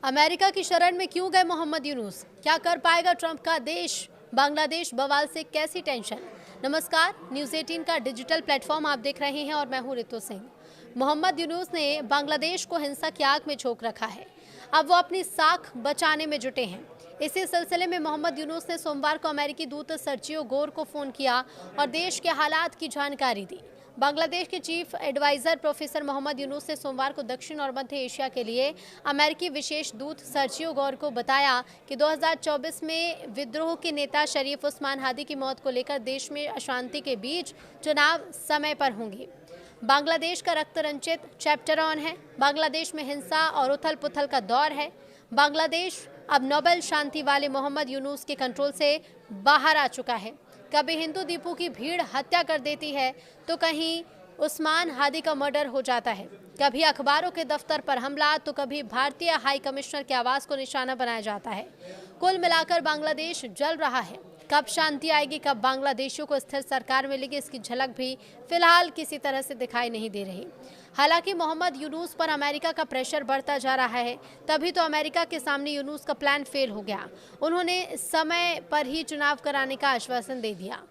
America की शरण में क्यों गए मोहम्मद यूनुस? क्या कर पाएगा ट्रंप का देश? बांग्लादेश बवाल से कैसी टेंशन? नमस्कार, न्यूज़ 18 का डिजिटल प्लेटफॉर्म आप देख रहे हैं और मैं हूं रितु सिंह। मोहम्मद यूनुस ने बांग्लादेश को हिंसा की आग में झोंक रखा है। अब वो अपनी साख बचाने में जुटे हैं। इसी सिलसिले में मोहम्मद यूनुस ने सोमवार को अमेरिकी दूत सर्जियो गोर को फोन किया और देश के हालात की जानकारी दी। बांग्लादेश के chief adviser professor Mohammad Yunus ने सोमवार को दक्षिण और मध्य एशिया के लिए अमेरिकी विशेष दूत सर्जियो गोर को बताया कि 2024 में विद्रोह के नेता शरीफ उस्मान हादी की मौत को लेकर देश में अशांति के बीच चुनाव समय पर होंगे। बांग्लादेश का रक्त रंजित चैप्टर ऑन है। बांग्लादेश में हिंसा और उथल पुथल का दौर है। बांग्लादेश अब नोबेल शांति वाले मोहम्मद यूनुस के कंट्रोल से बाहर आ चुका है। कभी हिंदू द्वीपों की भीड़ हत्या कर देती है तो कहीं उस्मान हादी का मर्डर हो जाता है। कभी अखबारों के दफ्तर पर हमला तो कभी भारतीय हाई कमिश्नर के आवास को निशाना बनाया जाता है। कुल मिलाकर बांग्लादेश जल रहा है। कब शांति आएगी, कब बांग्लादेशियों को स्थिर सरकार मिलेगी, इसकी झलक भी फिलहाल किसी तरह से दिखाई नहीं दे रही। हालांकि मोहम्मद यूनुस पर अमेरिका का प्रेशर बढ़ता जा रहा है, तभी तो अमेरिका के सामने यूनुस का प्लान फेल हो गया। उन्होंने समय पर ही चुनाव कराने का आश्वासन दे दिया।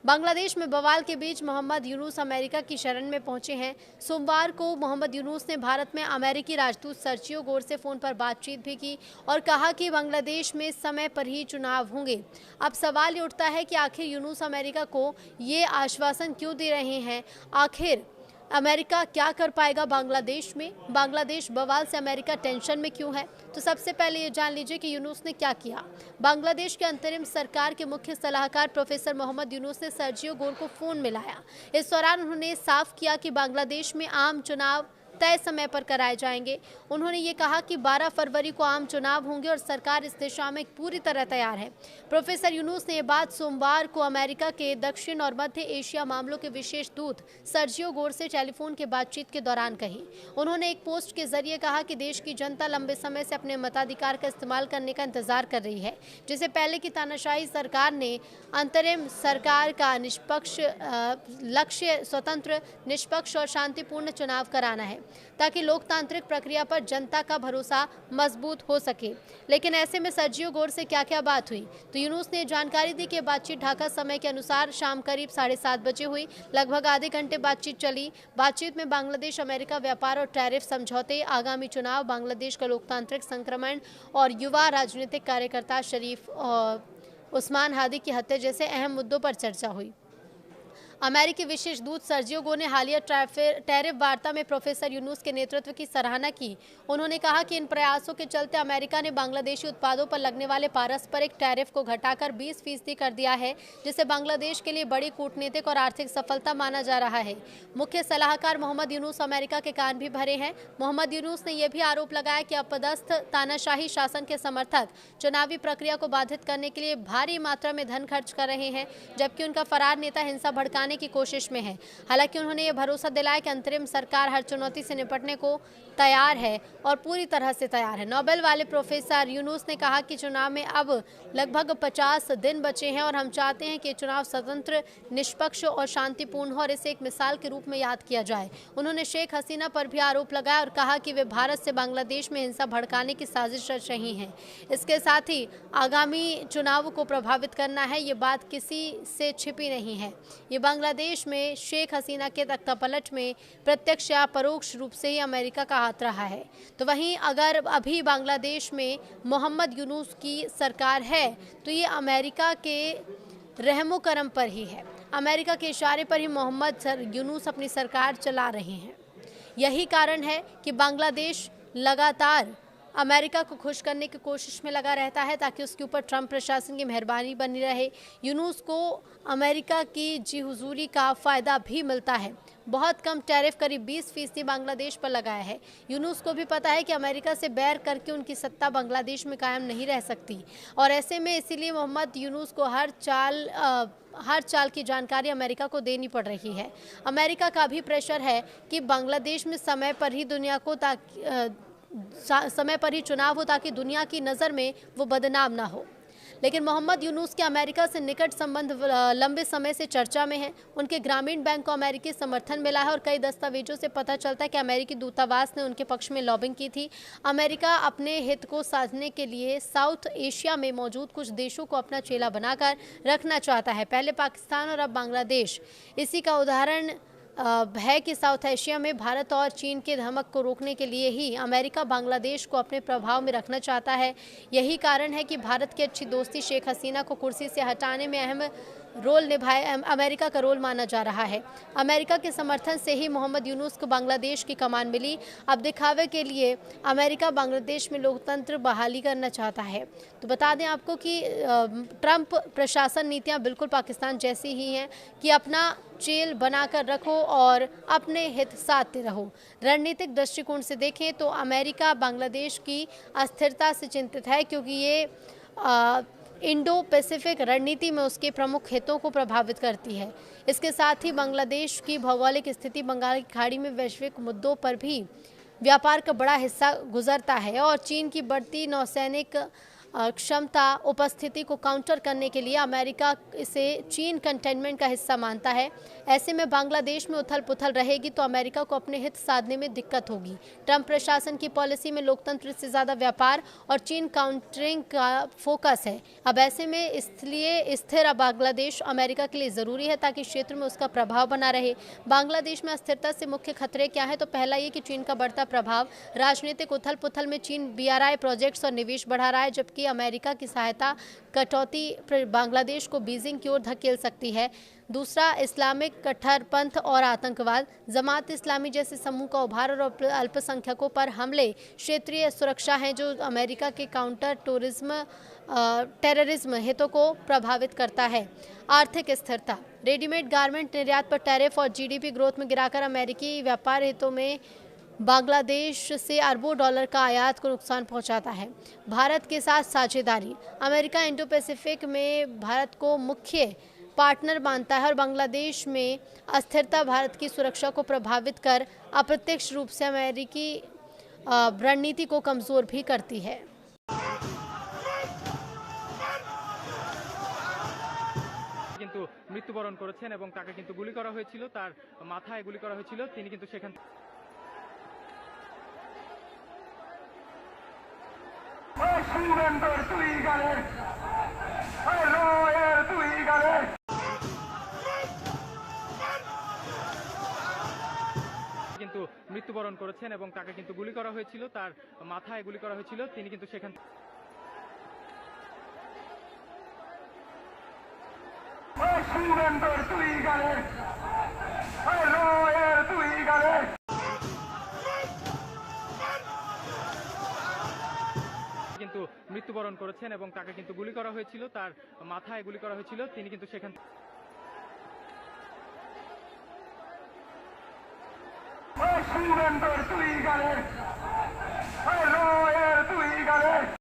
बांग्लादेश में बवाल के बीच मोहम्मद यूनुस अमेरिका की शरण में पहुंचे हैं। सोमवार को मोहम्मद यूनुस ने भारत में अमेरिकी राजदूत सर्जियो गोर से फोन पर बातचीत भी की और कहा कि बांग्लादेश में समय पर ही चुनाव होंगे। अब सवाल ये उठता है कि आखिर यूनुस अमेरिका को ये आश्वासन क्यों दे रहे हैं? आखिर अमेरिका क्या कर पाएगा बांग्लादेश में? बांग्लादेश बवाल से अमेरिका टेंशन में क्यों है? तो सबसे पहले ये जान लीजिए कि यूनुस ने क्या किया। बांग्लादेश के अंतरिम सरकार के मुख्य सलाहकार प्रोफेसर मोहम्मद यूनुस ने सर्जियो गोर को फोन मिलाया। इस दौरान उन्होंने साफ किया कि बांग्लादेश में आम चुनाव तय समय पर कराए जाएंगे। उन्होंने ये कहा कि 12 फरवरी को आम चुनाव होंगे और सरकार इस दिशा में पूरी तरह तैयार है। प्रोफेसर यूनुस ने ये बात सोमवार को अमेरिका के दक्षिण और मध्य एशिया मामलों के विशेष दूत सर्जियो गोर से टेलीफोन के बातचीत के दौरान कही। उन्होंने एक पोस्ट के जरिए कहा कि देश की जनता लंबे समय से अपने मताधिकार का इस्तेमाल करने का इंतजार कर रही है, जिसे पहले की तानाशाही सरकार ने अंतरिम सरकार का निष्पक्ष लक्ष्य स्वतंत्र, निष्पक्ष और शांतिपूर्ण चुनाव कराना है ताकि लोकतांत्रिक प्रक्रिया पर जनता का भरोसा मजबूत हो सके। लेकिन ऐसे में सर्जियो गोर से क्या क्या बात हुई? तो यूनुस ने जानकारी दी कि बातचीत ढाका समय के अनुसार शाम करीब 7:30 बजे हुई। लगभग आधे घंटे बातचीत चली। बातचीत में बांग्लादेश अमेरिका व्यापार और टैरिफ समझौते, आगामी चुनाव, बांग्लादेश का लोकतांत्रिक संक्रमण और युवा राजनीतिक कार्यकर्ता शरीफ उस्मान हादी की हत्या जैसे अहम मुद्दों पर चर्चा हुई। अमेरिकी विशेष दूत सर्जियो गोर ने हालिया टैरिफ वार्ता में प्रोफेसर यूनुस के नेतृत्व की सराहना की। उन्होंने कहा कि इन प्रयासों के चलते अमेरिका ने बांग्लादेशी उत्पादों पर लगने वाले पारस्परिक टैरिफ को घटाकर 20% कर दिया है, जिसे बांग्लादेश के लिए बड़ी कूटनीतिक और आर्थिक सफलता माना जा रहा है। मुख्य सलाहकार मोहम्मद यूनुस अमेरिका के कान भी भरे हैं। मोहम्मद यूनुस ने यह भी आरोप लगाया कि अपदस्थ तानाशाही शासन के समर्थक चुनावी प्रक्रिया को बाधित करने के लिए भारी मात्रा में धन खर्च कर रहे हैं, जबकि उनका फरार नेता हिंसा भड़काने की कोशिश में है। हालांकि उन्होंने ये भरोसा दिलाया कि अंतरिम सरकार हर चुनौती से निपटने को तैयार है और पूरी तरह से तैयार है। नोबेल वाले प्रोफेसर यूनुस ने कहा कि चुनाव में अब लगभग 50 दिन बचे हैं और हम चाहते हैं कि चुनाव स्वतंत्र, निष्पक्ष और शांतिपूर्ण हो और इसे एक मिसाल के रूप में याद किया जाए। उन्होंने शेख हसीना पर भी आरोप लगाया और कहा कि वे भारत से बांग्लादेश में हिंसा भड़काने की साजिश रच रही हैं। इसके साथ ही आगामी चुनाव को प्रभावित करना है, ये बात किसी से छिपी नहीं है। ये बांग्लादेश में शेख हसीना के तख्तापलट में प्रत्यक्ष या परोक्ष रूप से ही अमेरिका का हाथ रहा है। तो वहीं अगर अभी बांग्लादेश में मोहम्मद यूनुस की सरकार है तो ये अमेरिका के रहमो करम पर ही है। अमेरिका के इशारे पर ही मोहम्मद यूनुस अपनी सरकार चला रहे हैं। यही कारण है कि बांग्लादेश लगातार अमेरिका को खुश करने की कोशिश में लगा रहता है ताकि उसके ऊपर ट्रंप प्रशासन की मेहरबानी बनी रहे। यूनुस को अमेरिका की जी हुजूरी का फ़ायदा भी मिलता है। बहुत कम टैरिफ करीब 20% बांग्लादेश पर लगाया है। यूनुस को भी पता है कि अमेरिका से बैर करके उनकी सत्ता बांग्लादेश में कायम नहीं रह सकती और ऐसे में इसीलिए मोहम्मद यूनुस को हर चाल की जानकारी अमेरिका को देनी पड़ रही है। अमेरिका का भी प्रेशर है कि बांग्लादेश में समय पर ही चुनाव हो ताकि दुनिया की नज़र में वो बदनाम ना हो। लेकिन मोहम्मद यूनुस के अमेरिका से निकट संबंध लंबे समय से चर्चा में है। उनके ग्रामीण बैंक को अमेरिकी समर्थन मिला है और कई दस्तावेजों से पता चलता है कि अमेरिकी दूतावास ने उनके पक्ष में लॉबिंग की थी। अमेरिका अपने हित को साधने के लिए साउथ एशिया में मौजूद कुछ देशों को अपना चेला बनाकर रखना चाहता है, पहले पाकिस्तान और अब बांग्लादेश। इसी का उदाहरण है कि साउथ एशिया में भारत और चीन के धमक को रोकने के लिए ही अमेरिका बांग्लादेश को अपने प्रभाव में रखना चाहता है। यही कारण है कि भारत की अच्छी दोस्ती शेख हसीना को कुर्सी से हटाने में अहम रोल निभाए अमेरिका का रोल माना जा रहा है। अमेरिका के समर्थन से ही मोहम्मद यूनुस को बांग्लादेश की कमान मिली। अब दिखावे के लिए अमेरिका बांग्लादेश में लोकतंत्र बहाली करना चाहता है। तो बता दें आपको कि ट्रंप प्रशासन नीतियां बिल्कुल पाकिस्तान जैसी ही हैं कि अपना चेल बनाकर रखो और अपने हित साधते रहो। रणनीतिक दृष्टिकोण से देखें तो अमेरिका बांग्लादेश की अस्थिरता से चिंतित है, क्योंकि ये इंडो पैसिफिक रणनीति में उसके प्रमुख हितों को प्रभावित करती है। इसके साथ ही बांग्लादेश की भौगोलिक स्थिति बंगाल की खाड़ी में वैश्विक मुद्दों पर भी व्यापार का बड़ा हिस्सा गुजरता है और चीन की बढ़ती नौसैनिक क्षमता उपस्थिति को काउंटर करने के लिए अमेरिका इसे चीन कंटेनमेंट का हिस्सा मानता है। ऐसे में बांग्लादेश में उथल पुथल रहेगी तो अमेरिका को अपने हित साधने में दिक्कत होगी। ट्रंप प्रशासन की पॉलिसी में लोकतंत्र से ज़्यादा व्यापार और चीन काउंटरिंग का फोकस है। अब ऐसे में इसलिए स्थिर बांग्लादेश अमेरिका के लिए ज़रूरी है ताकि क्षेत्र में उसका प्रभाव बना रहे। बांग्लादेश में अस्थिरता से मुख्य खतरे क्या हैं? तो पहला ये कि चीन का बढ़ता प्रभाव। राजनीतिक उथल पुथल में चीन BRI प्रोजेक्ट्स और निवेश बढ़ा रहा है, जबकि अमेरिका की सहायता कटौती बांग्लादेश को बीजिंग की ओर धकेल सकती है। दूसरा, इस्लामिक कट्टरपंथ और आतंकवाद। जमात इस्लामी जैसे समूह का उभार और अल्पसंख्यकों पर हमले क्षेत्रीय सुरक्षा हैं जो अमेरिका के काउंटर टेररिज्म हितों को प्रभावित करता है। आर्थिक स्थिरता। रेडीमेड गारमेंट निर्यात पर टैरिफ और GDP ग्रोथ में गिराकर अमेरिकी व्यापार हितों में बांग्लादेश से अरबों डॉलर का आयात को नुकसान पहुंचाता है। भारत के साथ साझेदारी। अमेरिका इंडो पैसिफिक में भारत को मुख्य पार्टनर मानता है और बांग्लादेश में अस्थिरता भारत की सुरक्षा को प्रभावित कर अप्रत्यक्ष रूप से अमेरिकी रणनीति को कमजोर भी करती है। কিন্তু মৃত্যুবরণ করেছেন এবং তাকে কিন্তু গুলি করা হয়েছিল, তার মাথায় গুলি করা হয়েছিল। তিনি কিন্তু সেখান কিন্তু মৃত্যুবরণ করেছেন এবং তাকে কিন্তু গুলি করা হয়েছিল, তার মাথায় গুলি করা হয়েছিল। তিনি কিন্তু সেখান কিন্তু মৃত্যুবরণ করেছেন এবং তাকে কিন্তু গুলি করা হয়েছিল, তার মাথায় গুলি করা হয়েছিল। তিনি কিন্তু সেখান